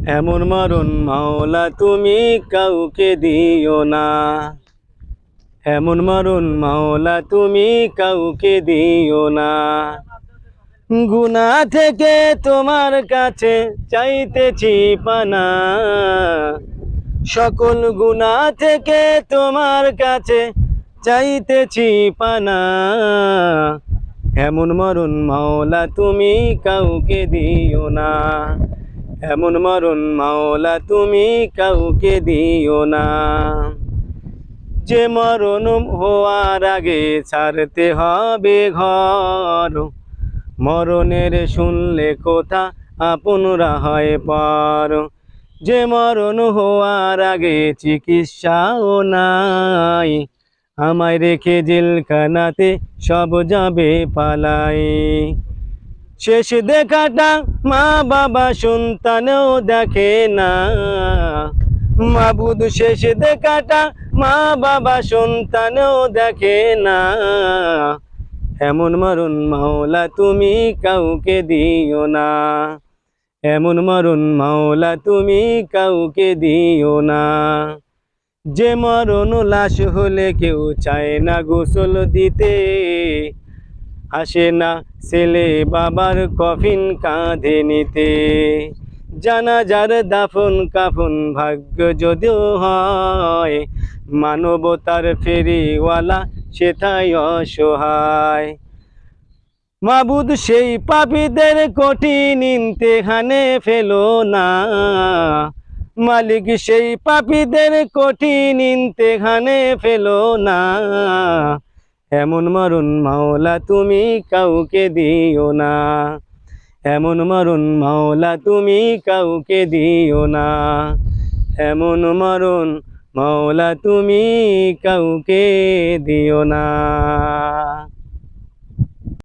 এমন মরণ মাওলা তুমি কাউকে দিও না। এমন মরণ মাওলা তুমি কাউকে দিও না। গুনাহ থেকে তোমার কাছে চাইতেছি পানা, সকল গুনাহ থেকে তোমার কাছে চাইতেছি পানা। এমন মরণ মাওলা তুমি কাউকে দিও না। এমন মরণ মাওলা তুমি কাউকে দিও না। যে মরণ হওয়ার আগে ছাড়তে হবে ঘর, মরণের শুনলে কথা আপনরা হয় পর। যে মরণ হওয়ার আগে চিকিৎসাও নাই, আমায় রেখে জেলখানাতে সব যাবে পালাই। শেষ দেখাটা মা বাবা সন্তানও দেখে না, মাবুদ শেষ দেখাটা মা বাবা সন্তানও দেখে না। এমন মরণ মাওলা তুমি কাউকে দিও না। এমন মরণ মাওলা তুমি কাউকে দিও না। যে মরণ লাশ হলে কেউ চায় না গোসল দিতে, আসে না ছেলে বাবার কফিন কাঁধে নিতে। জানাজার দাফন কাফন ভাগ্য যদিও হয়, মানবতার ফেরিওয়ালা সেটাই অসহায়। মাবুদ সেই পাপীদের কঠিন ইমতিহানে ফেলো না, মালিক সেই পাপীদের কঠিন ইমতিহানে ফেলো না। এমন মরণ মাওলা তুমি কাউকে দিও না। এমন মরণ মাওলা তুমি কাউকে দিও না। এমন মরণ মাওলা তুমি কাউকে দিও না।